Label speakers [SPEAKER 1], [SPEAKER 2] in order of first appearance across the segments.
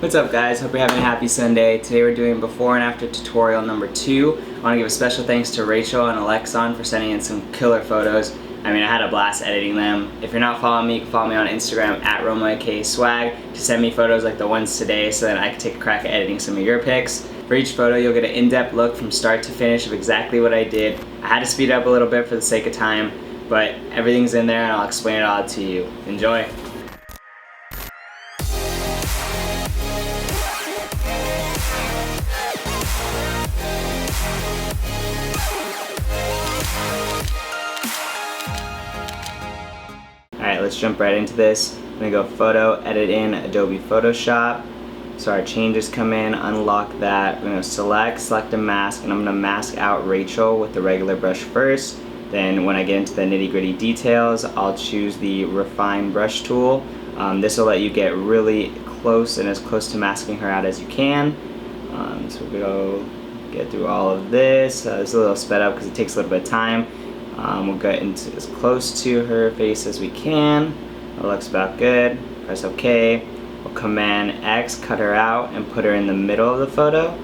[SPEAKER 1] What's up guys, hope you're having a happy Sunday. Today we're doing before and after tutorial number 2. I want to give a special thanks to Rachel and Alexon for sending in some killer photos. I mean, I had a blast editing them. If you're not following me, you can follow me on Instagram at RomoAKSwag to send me photos like the ones today so that I can take a crack at editing some of your pics. For each photo you'll get an in-depth look from start to finish of exactly what I did. I had to speed it up a little bit for the sake of time, but everything's in there and I'll explain it all to you. Enjoy! Alright, let's jump right into this. I'm going to go Photo, Edit in Adobe Photoshop. So our changes come in, unlock that. We're going to select a mask, and I'm going to mask out Rachel with the regular brush first. Then when I get into the nitty-gritty details, I'll choose the Refine Brush tool. This will let you get really close and as close to masking her out as you can. So we'll go get through all of this. It's a little sped up because it takes a little bit of time. We'll get into as close to her face as we can. It looks about good. Press OK. We'll Command X, cut her out, and put her in the middle of the photo.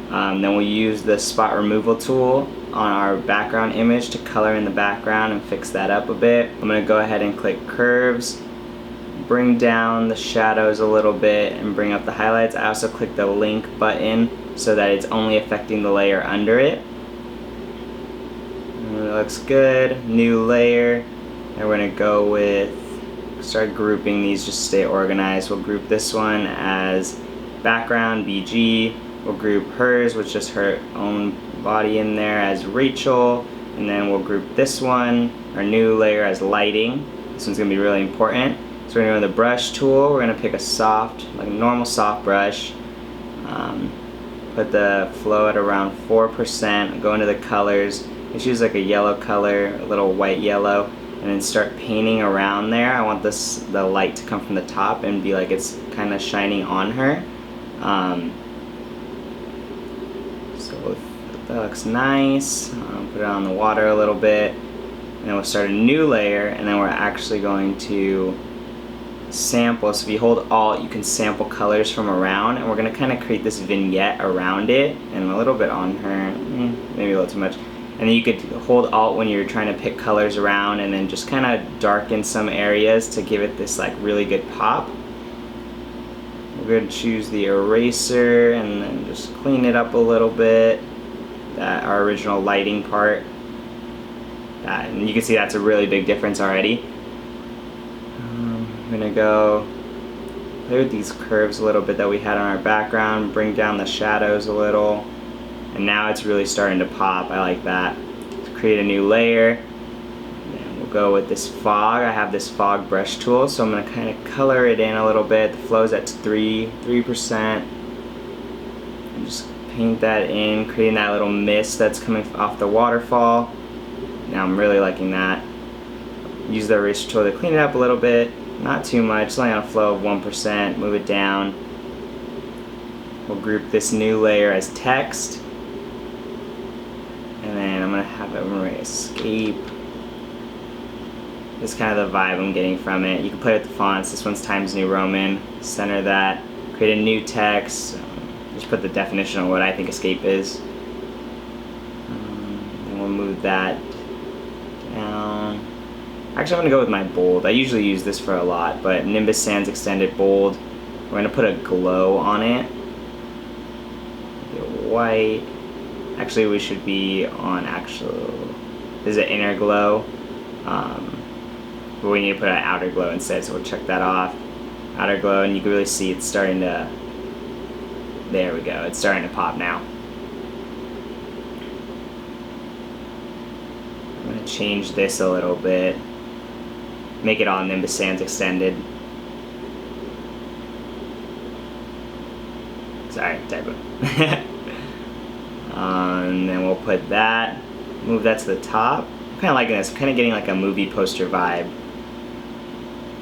[SPEAKER 1] Then we'll use the spot removal tool on our background image to color in the background and fix that up a bit. I'm going to go ahead and click Curves, bring down the shadows a little bit, and bring up the highlights. I also click the link button so that it's only affecting the layer under it. It looks good. New layer, and we're going to go with, start grouping these just to stay organized. We'll group this one as background BG. We'll group hers with just her own body in there as Rachel, and then we'll group this one, our new layer, as lighting. This one's going to be really important. So we're going to go to the brush tool. We're going to pick a soft, like a normal soft brush. Put the flow at around 4%. Go into the colors. Choose like a yellow color, a little white yellow, and then start painting around there. I want the light to come from the top and be like it's kind of shining on her. So that looks nice. Put it on the water a little bit, and then we'll start a new layer, and then we're actually going to sample. So if you hold Alt, you can sample colors from around, and we're going to kind of create this vignette around it, and a little bit on her, maybe a little too much. And then you could hold Alt when you're trying to pick colors around, and then just kind of darken some areas to give it this like really good pop. We're going to choose the eraser and then just clean it up a little bit. Our original lighting part. And you can see that's a really big difference already. I'm going to go play with these curves a little bit that we had on our background, bring down the shadows a little. And now it's really starting to pop. I like that. Let's create a new layer. And we'll go with this fog. I have this fog brush tool, so I'm going to kind of color it in a little bit. The flow's at 3%. And just paint that in, creating that little mist that's coming off the waterfall. Now I'm really liking that. Use the eraser tool to clean it up a little bit. Not too much. It's only on a flow of 1%. Move it down. We'll group this new layer as text. And then I'm going to have it escape. This is kind of the vibe I'm getting from it. You can play with the fonts. This one's Times New Roman. Center that. Create a new text. Just put the definition of what I think escape is. And we'll move that down. Actually, I'm going to go with my bold. I usually use this for a lot, but Nimbus Sans Extended Bold. We're going to put a glow on it. White. Actually, we should be on this is an inner glow, but we need to put an outer glow instead, so we'll check that off. Outer glow, and you can really see it's starting to, there we go, it's starting to pop now. I'm going to change this a little bit, make it all Nimbus Sans Extended. Sorry, typo. And then we'll put that, move that to the top. I'm kind of liking this, I'm kind of getting like a movie poster vibe.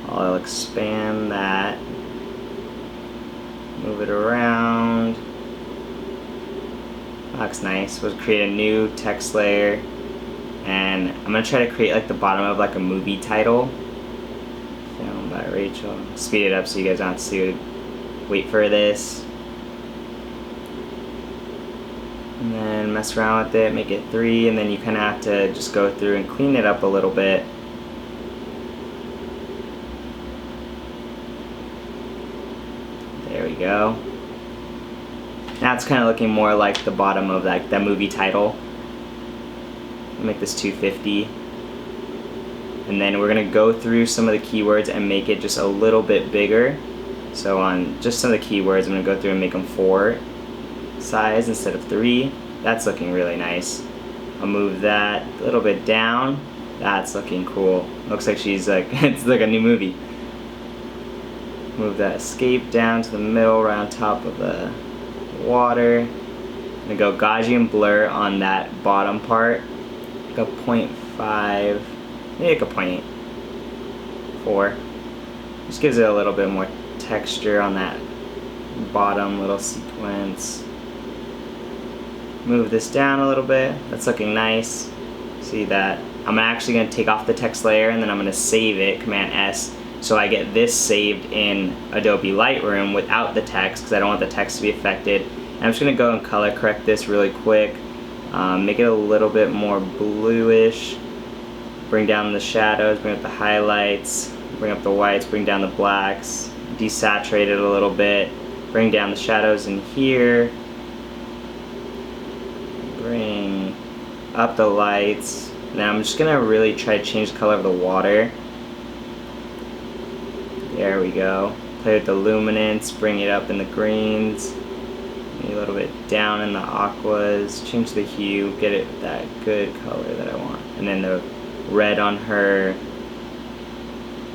[SPEAKER 1] I'll expand that, move it around. That looks nice. We'll create a new text layer, and I'm going to try to create like the bottom of like a movie title. Filmed by Rachel. Speed it up so you guys don't have to see wait for this. And then mess around with it, make it 3, and then you kind of have to just go through and clean it up a little bit. There we go. Now it's kind of looking more like the bottom of that movie title. I'll make this 250. And then we're going to go through some of the keywords and make it just a little bit bigger. So on just some of the keywords, I'm going to go through and make them 4 size instead of 3. That's looking really nice. I'll move that a little bit down. That's looking cool. Looks like she's like, it's like a new movie. Move that escape down to the middle, right on top of the water. I'm gonna go Gaussian blur on that bottom part. Like a 0.5, maybe like a 0.4. Just gives it a little bit more texture on that bottom little sequence. Move this down a little bit. That's looking nice. See that? I'm actually going to take off the text layer and then I'm going to save it, Command S, so I get this saved in Adobe Lightroom without the text because I don't want the text to be affected. And I'm just going to go and color correct this really quick. Make it a little bit more bluish. Bring down the shadows, bring up the highlights, bring up the whites, bring down the blacks, desaturate it a little bit, bring down the shadows in here. Bring up the lights. Now I'm just gonna really try to change the color of the water. There we go. Play with the luminance, bring it up in the greens, maybe a little bit down in the aquas, change the hue, get it that good color that I want. And then the red on her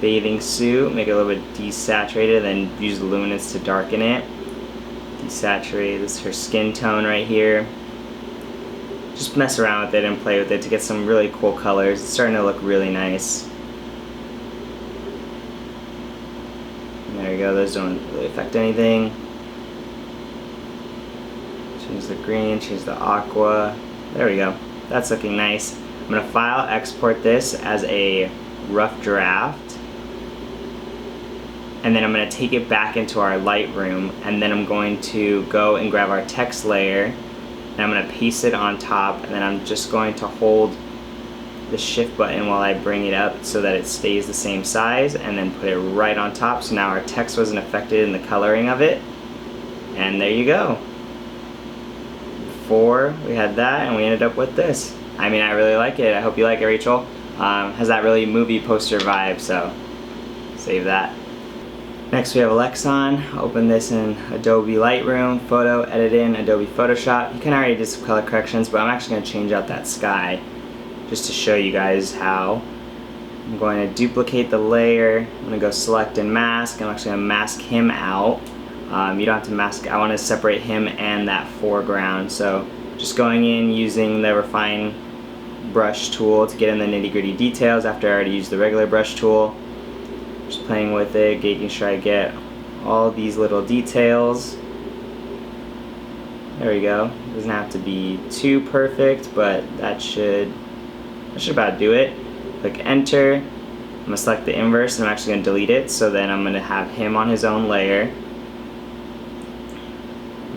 [SPEAKER 1] bathing suit, make it a little bit desaturated, then use the luminance to darken it. Desaturate, this is her skin tone right here. Just mess around with it and play with it to get some really cool colors. It's starting to look really nice. And there you go, those don't really affect anything. Change the green, change the aqua. There we go. That's looking nice. I'm going to file export this as a rough draft. And then I'm going to take it back into our Lightroom, and then I'm going to go and grab our text layer. And I'm going to paste it on top, and then I'm just going to hold the shift button while I bring it up so that it stays the same size, and then put it right on top so now our text wasn't affected in the coloring of it. And there you go. Before we had that and we ended up with this. I mean, I really like it. I hope you like it, Rachel. Has that really movie poster vibe, so save that. Next we have Alexon. Open this in Adobe Lightroom, Photo, Edit in Adobe Photoshop. You can already do some color corrections, but I'm actually going to change out that sky just to show you guys how. I'm going to duplicate the layer. I'm going to go select and mask. I'm actually going to mask him out. You don't have to mask, I want to separate him and that foreground. So just going in using the refine brush tool to get in the nitty-gritty details after I already used the regular brush tool. Just playing with it, making sure I get all these little details. There we go. Doesn't have to be too perfect, but that should about do it. Click enter. I'm going to select the inverse and I'm actually going to delete it, so then I'm going to have him on his own layer.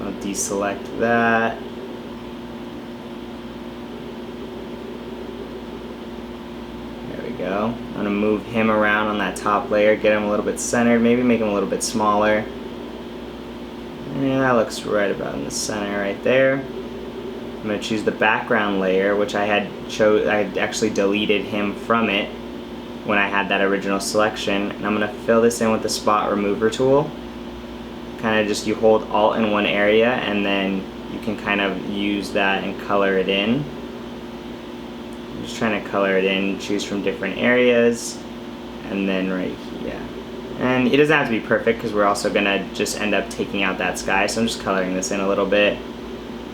[SPEAKER 1] I'll deselect that. Go. I'm going to move him around on that top layer, get him a little bit centered, maybe make him a little bit smaller. And that looks right about in the center right there. I'm going to choose the background layer, which I had actually deleted him from it when I had that original selection. And I'm going to fill this in with the spot remover tool. Kind of just you hold Alt in one area and then you can kind of use that and color it in. Just trying to color it in, choose from different areas, and then right here. And it doesn't have to be perfect because we're also going to just end up taking out that sky, so I'm just coloring this in a little bit.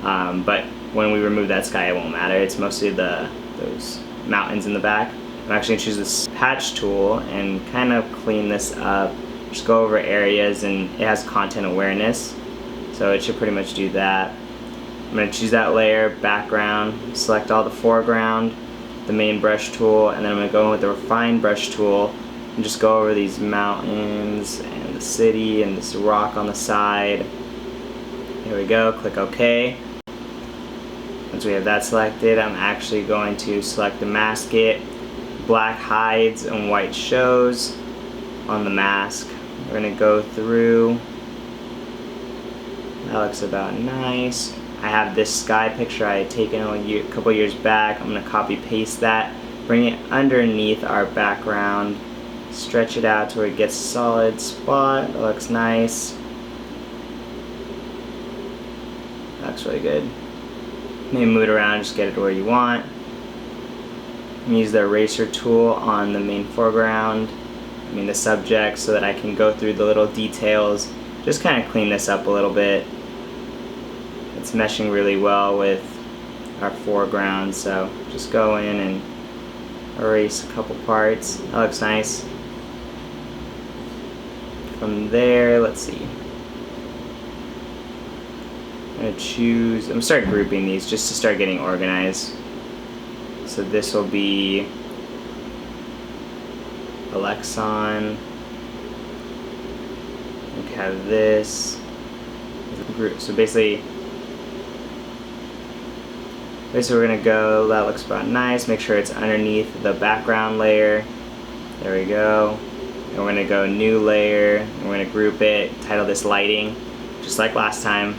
[SPEAKER 1] But when we remove that sky, it won't matter. It's mostly those mountains in the back. I'm actually going to choose this patch tool and kind of clean this up. Just go over areas, and it has content awareness, so it should pretty much do that. I'm going to choose that layer, background, select all the foreground, the main brush tool, and then I'm going to go in with the refine brush tool and just go over these mountains and the city and this rock on the side. Here we go, click OK. Once we have that selected, I'm actually going to select the mask it, black hides and white shows on the mask. We're going to go through. That looks about nice. I have this sky picture I had taken a couple years back. I'm going to copy paste that, bring it underneath our background, stretch it out to where it gets a solid spot. That looks nice. That looks really good. Maybe move it around, just get it where you want. Use the eraser tool on the main foreground, the subject, so that I can go through the little details. Just kind of clean this up a little bit. It's meshing really well with our foreground, so just go in and erase a couple parts. That looks nice. From there, let's see. I'm going to start grouping these just to start getting organized. So this will be Alexon. We have this group. So basically we're going to go, that looks about nice. Make sure it's underneath the background layer. There we go. And we're going to go new layer. And we're going to group it, title this lighting, just like last time.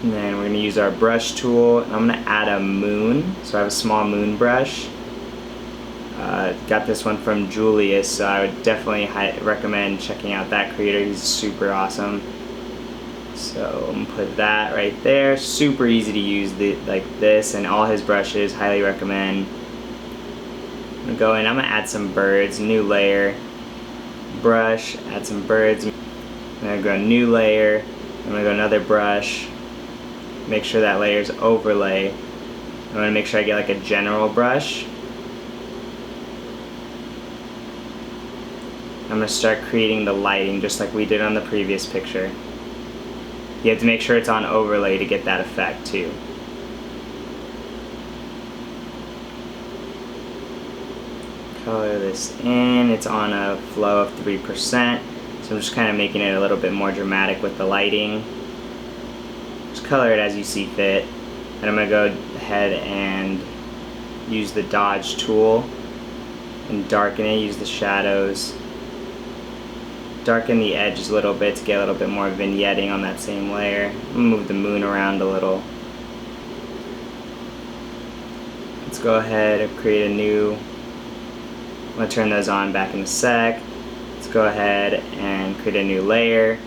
[SPEAKER 1] And then we're going to use our brush tool, and I'm going to add a moon. So I have a small moon brush. Got this one from Julius, so I would definitely recommend checking out that creator. He's super awesome. So I'm going to put that right there. Super easy to use like this, and all his brushes, highly recommend. I'm going to go in, I'm going to add some birds, new layer, brush, add some birds. I'm going to go new layer, I'm going to go another brush. Make sure that layer's overlay. I'm going to make sure I get like a general brush. I'm going to start creating the lighting just like we did on the previous picture. You have to make sure it's on overlay to get that effect too. Color this in. It's on a flow of 3%. So I'm just kind of making it a little bit more dramatic with the lighting. Just color it as you see fit. And I'm going to go ahead and use the dodge tool and darken it, use the shadows. Darken the edges a little bit to get a little bit more vignetting on that same layer. I'm going to move the moon around a little. Let's go ahead and create a new, I'm going to turn those on back in a sec. Let's go ahead and create a new layer.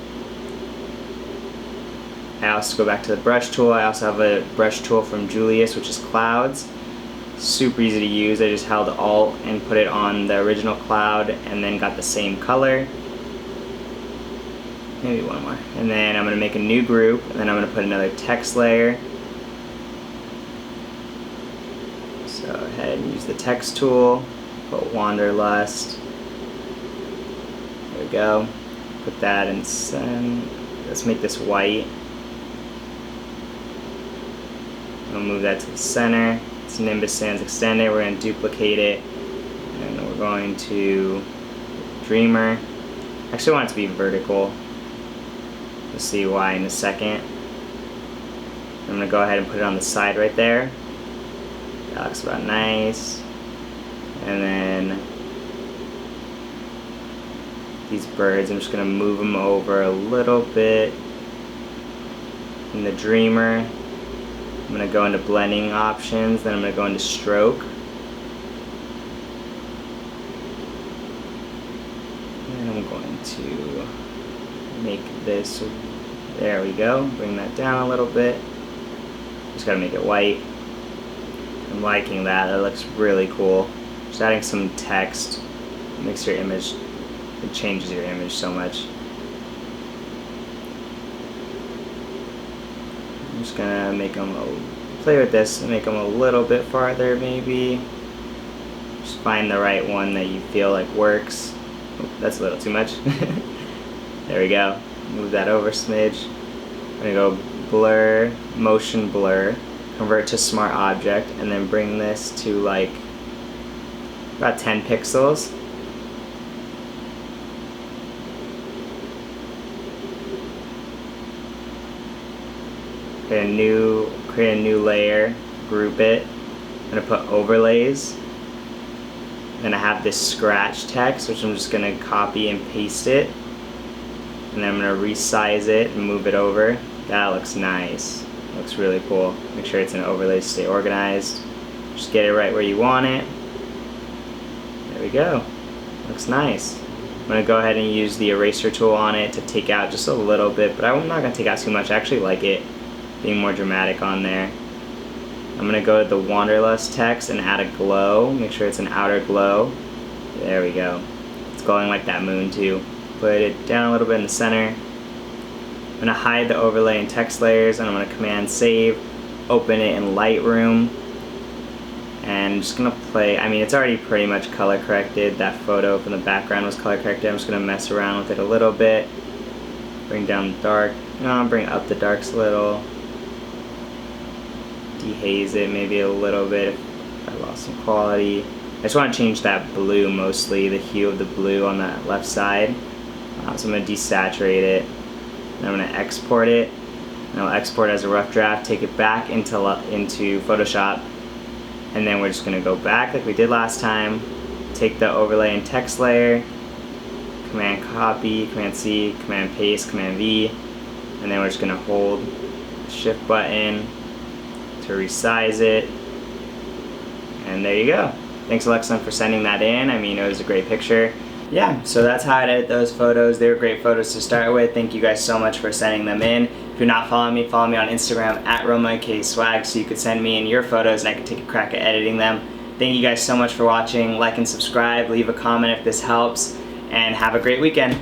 [SPEAKER 1] I also go back to the brush tool. I also have a brush tool from Julius, which is clouds. Super easy to use. I just held Alt and put it on the original cloud and then got the same color. Maybe one more. And then I'm going to make a new group, and then I'm going to put another text layer. So go ahead and use the text tool, put Wanderlust. There we go. Put that in send. Let's make this white. I'll move that to the center. It's Nimbus Sans Extended. We're going to duplicate it, and we're going to Dreamer. Actually, I want it to be vertical. We'll see why in a second. I'm going to go ahead and put it on the side right there. That looks about nice. And then these birds, I'm just going to move them over a little bit. In the Dreamer, I'm going to go into blending options, then I'm going to go into stroke. And I'm going to make this, there we go, bring that down a little bit. Just gotta make it white. I'm liking that, that looks really cool. Just adding some text, it makes your image, it changes your image so much. I'm just gonna make them, play with this and make them a little bit farther maybe. Just find the right one that you feel like works. Oh, that's a little too much. There we go. Move that over a smidge. I'm going to go blur, motion blur, convert to smart object, and then bring this to like about 10 pixels. Create a new layer, group it. I'm gonna put overlays. Then I have this scratch text, which I'm just gonna copy and paste it. And then I'm gonna resize it and move it over. That looks nice. Looks really cool. Make sure it's in overlays, stay organized. Just get it right where you want it. There we go. Looks nice. I'm gonna go ahead and use the eraser tool on it to take out just a little bit, but I'm not gonna take out too much. I actually like it being more dramatic on there. I'm gonna go to the Wanderlust text and add a glow. Make sure it's an outer glow. There we go. It's glowing like that moon too. Put it down a little bit in the center. I'm gonna hide the overlay and text layers, and I'm gonna Command Save, open it in Lightroom, and I'm just gonna play. I mean, it's already pretty much color corrected. That photo from the background was color corrected. I'm just gonna mess around with it a little bit. Bring down the dark. Bring up the darks a little. Dehaze it maybe a little bit if I lost some quality. I just want to change that blue mostly, the hue of the blue on that left side. So I'm going to desaturate it. And I'm going to export it. And I'll export it as a rough draft, take it back into Photoshop, and then we're just going to go back like we did last time. Take the overlay and text layer, Command Copy, Command C, Command Paste, Command V, and then we're just going to hold the Shift button to resize it, and there you go. Thanks Alexon for sending that in. I mean, it was a great picture. Yeah, so that's how I edit those photos. They were great photos to start with. Thank you guys so much for sending them in. If you're not following me, follow me on Instagram at RomaKSwag so you could send me in your photos and I could take a crack at editing them. Thank you guys so much for watching. Like and subscribe, leave a comment if this helps, and have a great weekend.